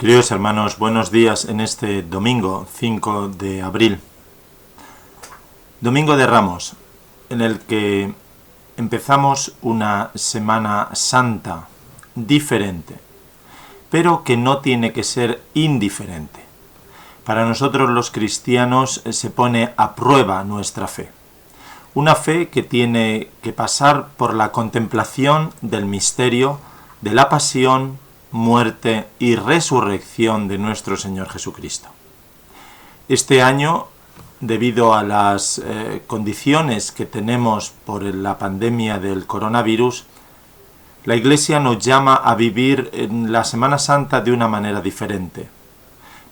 Queridos hermanos, buenos días en este domingo 5 de abril. Domingo de Ramos, en el que empezamos una Semana Santa diferente, pero que no tiene que ser indiferente. Para nosotros los cristianos se pone a prueba nuestra fe. Una fe que tiene que pasar por la contemplación del misterio de la pasión, muerte y resurrección de nuestro Señor Jesucristo. Este año, debido a las condiciones que tenemos por la pandemia del coronavirus, la Iglesia nos llama a vivir en la Semana Santa de una manera diferente,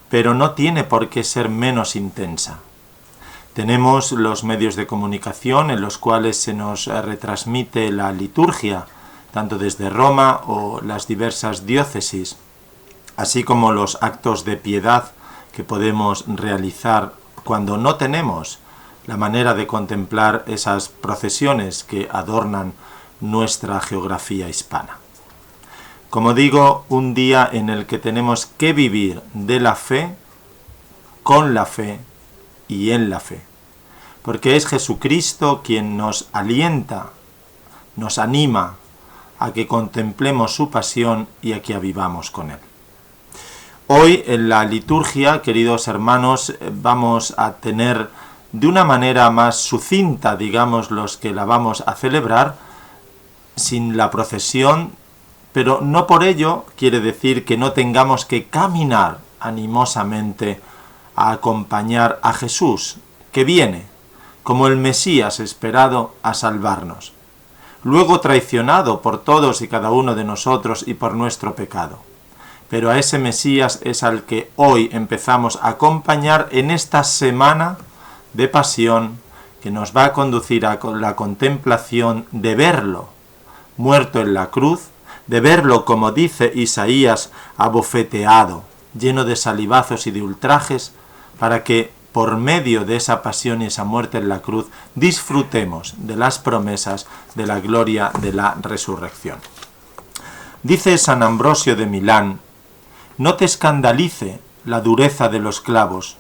pero no tiene por qué ser menos intensa. Tenemos los medios de comunicación en los cuales se nos retransmite la liturgia, tanto desde Roma o las diversas diócesis, así como los actos de piedad que podemos realizar cuando no tenemos la manera de contemplar esas procesiones que adornan nuestra geografía hispana. Como digo, un día en el que tenemos que vivir de la fe, con la fe y en la fe, porque es Jesucristo quien nos alienta, nos anima a que contemplemos su pasión y a que avivamos con él. Hoy en la liturgia, queridos hermanos, vamos a tener de una manera más sucinta, digamos, los que la vamos a celebrar, sin la procesión, pero no por ello quiere decir que no tengamos que caminar animosamente a acompañar a Jesús, que viene, como el Mesías esperado, a salvarnos, luego traicionado por todos y cada uno de nosotros y por nuestro pecado. Pero a ese Mesías es al que hoy empezamos a acompañar en esta semana de pasión que nos va a conducir a la contemplación de verlo muerto en la cruz, de verlo, como dice Isaías, abofeteado, lleno de salivazos y de ultrajes, para que por medio de esa pasión y esa muerte en la cruz, disfrutemos de las promesas de la gloria de la resurrección. Dice San Ambrosio de Milán: no te escandalice la dureza de los clavos,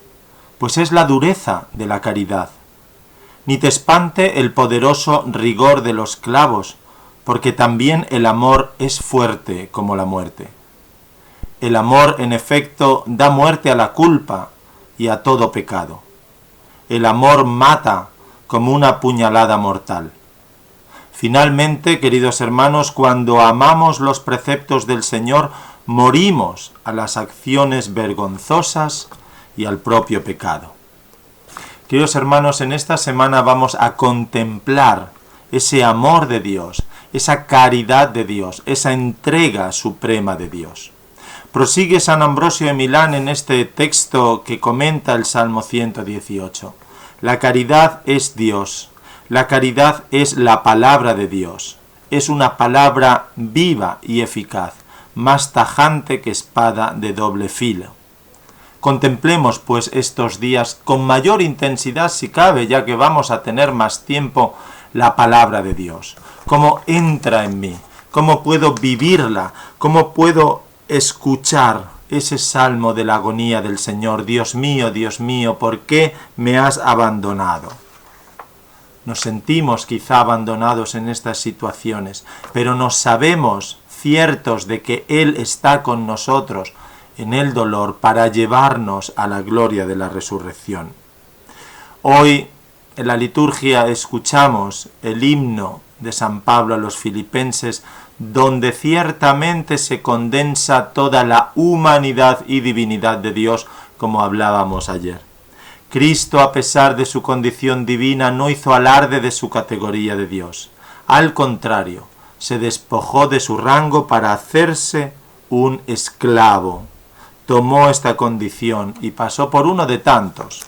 pues es la dureza de la caridad. Ni te espante el poderoso rigor de los clavos, porque también el amor es fuerte como la muerte. El amor, en efecto, da muerte a la culpa y a todo pecado. El amor mata como una puñalada mortal. Finalmente, queridos hermanos, cuando amamos los preceptos del Señor, morimos a las acciones vergonzosas y al propio pecado. Queridos hermanos, en esta semana vamos a contemplar ese amor de Dios, esa caridad de Dios, esa entrega suprema de Dios. Prosigue San Ambrosio de Milán en este texto que comenta el Salmo 118. La caridad es Dios, la caridad es la palabra de Dios, es una palabra viva y eficaz, más tajante que espada de doble filo. Contemplemos pues estos días con mayor intensidad si cabe, ya que vamos a tener más tiempo, la palabra de Dios. Cómo entra en mí, cómo puedo vivirla, cómo puedo escuchar ese salmo de la agonía del Señor. Dios mío, ¿por qué me has abandonado? Nos sentimos quizá abandonados en estas situaciones, pero nos sabemos ciertos de que Él está con nosotros en el dolor para llevarnos a la gloria de la resurrección. Hoy en la liturgia escuchamos el himno de San Pablo a los Filipenses, donde ciertamente se condensa toda la humanidad y divinidad de Dios, como hablábamos ayer. Cristo, a pesar de su condición divina, no hizo alarde de su categoría de Dios. Al contrario, se despojó de su rango para hacerse un esclavo. Tomó esta condición y pasó por uno de tantos.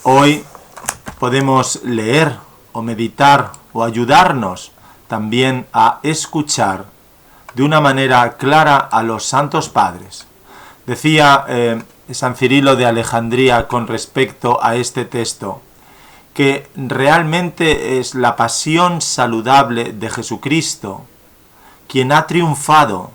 Hoy podemos leer o meditar o ayudarnos también a escuchar de una manera clara a los santos padres. Decía San Cirilo de Alejandría con respecto a este texto, que realmente es la pasión saludable de Jesucristo quien ha triunfado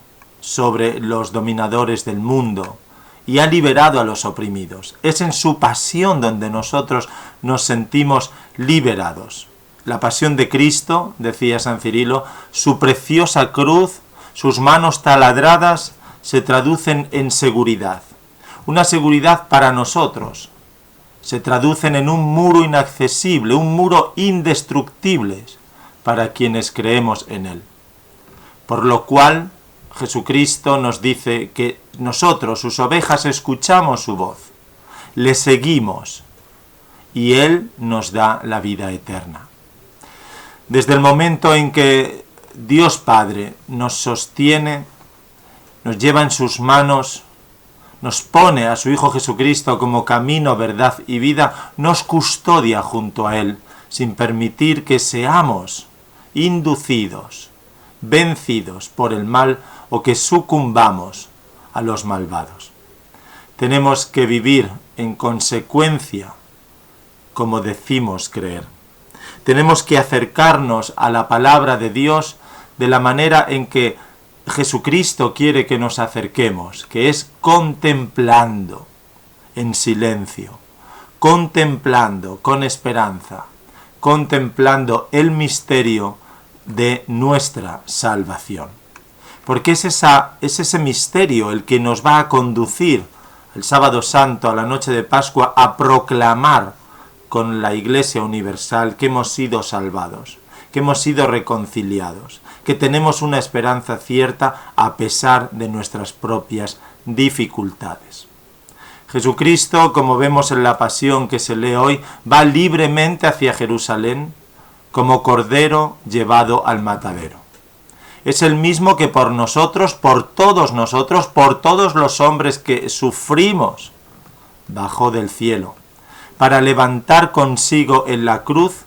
sobre los dominadores del mundo y ha liberado a los oprimidos. Es en su pasión donde nosotros nos sentimos liberados. La pasión de Cristo, decía San Cirilo, su preciosa cruz, sus manos taladradas, se traducen en seguridad. Una seguridad para nosotros. Se traducen en un muro inaccesible, un muro indestructible para quienes creemos en él. Por lo cual, Jesucristo nos dice que nosotros, sus ovejas, escuchamos su voz, le seguimos y él nos da la vida eterna. Desde el momento en que Dios Padre nos sostiene, nos lleva en sus manos, nos pone a su Hijo Jesucristo como camino, verdad y vida, nos custodia junto a Él, sin permitir que seamos inducidos, vencidos por el mal o que sucumbamos a los malvados. Tenemos que vivir en consecuencia como decimos creer. Tenemos que acercarnos a la palabra de Dios de la manera en que Jesucristo quiere que nos acerquemos, que es contemplando en silencio, contemplando con esperanza, contemplando el misterio de nuestra salvación. Porque es ese misterio el que nos va a conducir el sábado santo, a la noche de Pascua, a proclamar con la Iglesia universal que hemos sido salvados, que hemos sido reconciliados, que tenemos una esperanza cierta a pesar de nuestras propias dificultades. Jesucristo, como vemos en la pasión que se lee hoy, va libremente hacia Jerusalén como cordero llevado al matadero. Es el mismo que por nosotros, por todos los hombres que sufrimos, bajó del cielo, para levantar consigo en la cruz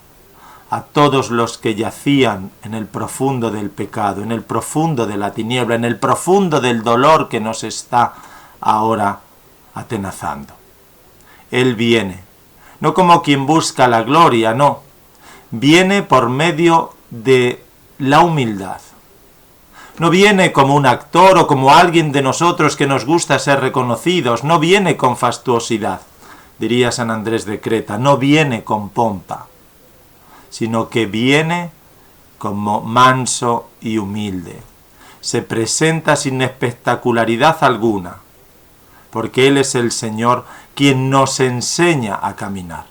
a todos los que yacían en el profundo del pecado, en el profundo de la tiniebla, en el profundo del dolor que nos está ahora atenazando. Él viene, no como quien busca la gloria, no, viene por medio de la humildad. No viene como un actor o como alguien de nosotros que nos gusta ser reconocidos, no viene con fastuosidad, diría San Andrés de Creta, no viene con pompa, sino que viene como manso y humilde. Se presenta sin espectacularidad alguna, porque Él es el Señor quien nos enseña a caminar.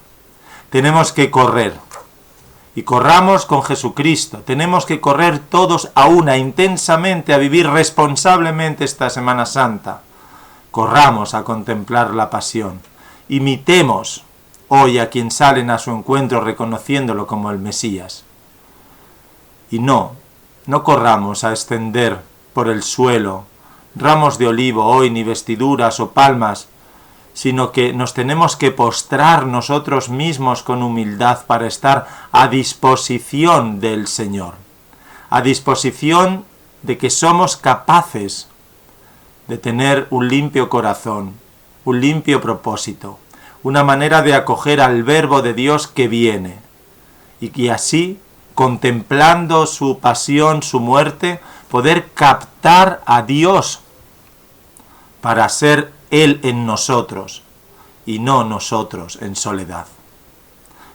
Tenemos que correr, y corramos con Jesucristo. Tenemos que correr todos a una, intensamente, a vivir responsablemente esta Semana Santa. Corramos a contemplar la pasión. Imitemos hoy a quien salen a su encuentro reconociéndolo como el Mesías. Y no corramos a extender por el suelo ramos de olivo hoy, ni vestiduras o palmas, sino que nos tenemos que postrar nosotros mismos con humildad para estar a disposición del Señor, a disposición de que somos capaces de tener un limpio corazón, un limpio propósito, una manera de acoger al Verbo de Dios que viene, y que así, contemplando su pasión, su muerte, poder captar a Dios para ser Él en nosotros y no nosotros en soledad.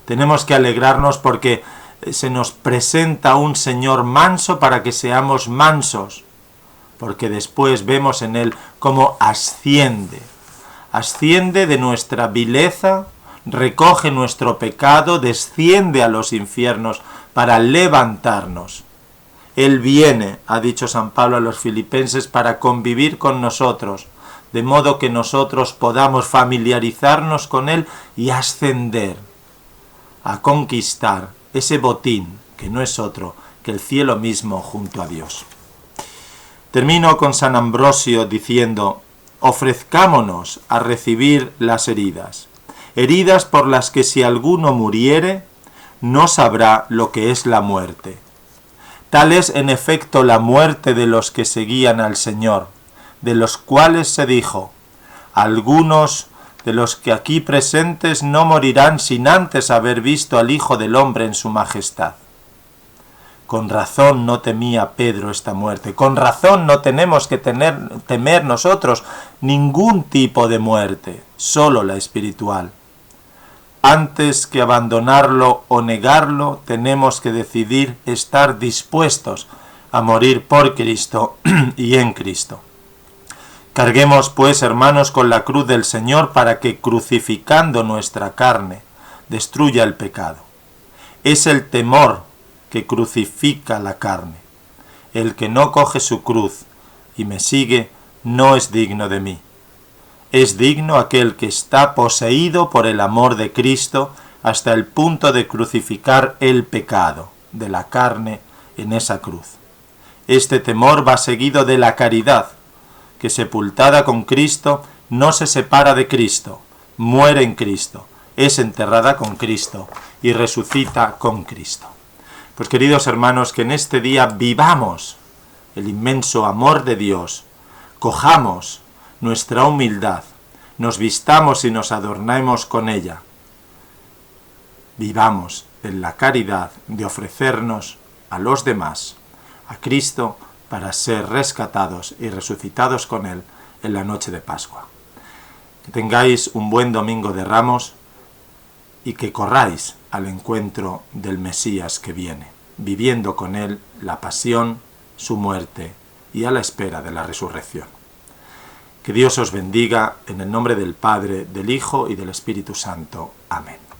Tenemos que alegrarnos porque se nos presenta un Señor manso para que seamos mansos, porque después vemos en Él cómo asciende de nuestra vileza, recoge nuestro pecado, desciende a los infiernos para levantarnos. Él viene, ha dicho San Pablo a los filipenses, para convivir con nosotros, de modo que nosotros podamos familiarizarnos con Él y ascender a conquistar ese botín, que no es otro que el cielo mismo junto a Dios. Termino con San Ambrosio diciendo: ofrezcámonos a recibir las heridas, heridas por las que si alguno muriere, no sabrá lo que es la muerte. Tal es en efecto la muerte de los que seguían al Señor, de los cuales se dijo: algunos de los que aquí presentes no morirán sin antes haber visto al Hijo del Hombre en su majestad. Con razón no temía Pedro esta muerte. Con razón no tenemos que temer nosotros ningún tipo de muerte, solo la espiritual. Antes que abandonarlo o negarlo, tenemos que decidir estar dispuestos a morir por Cristo y en Cristo. Carguemos, pues, hermanos, con la cruz del Señor para que, crucificando nuestra carne, destruya el pecado. Es el temor que crucifica la carne. El que no coge su cruz y me sigue no es digno de mí. Es digno aquel que está poseído por el amor de Cristo hasta el punto de crucificar el pecado de la carne en esa cruz. Este temor va seguido de la caridad, que sepultada con Cristo no se separa de Cristo, muere en Cristo, es enterrada con Cristo y resucita con Cristo. Pues queridos hermanos, que en este día vivamos el inmenso amor de Dios, cojamos nuestra humildad, nos vistamos y nos adornemos con ella. Vivamos en la caridad de ofrecernos a los demás, a Cristo, para ser rescatados y resucitados con Él en la noche de Pascua. Que tengáis un buen Domingo de Ramos y que corráis al encuentro del Mesías que viene, viviendo con Él la pasión, su muerte y a la espera de la resurrección. Que Dios os bendiga en el nombre del Padre, del Hijo y del Espíritu Santo. Amén.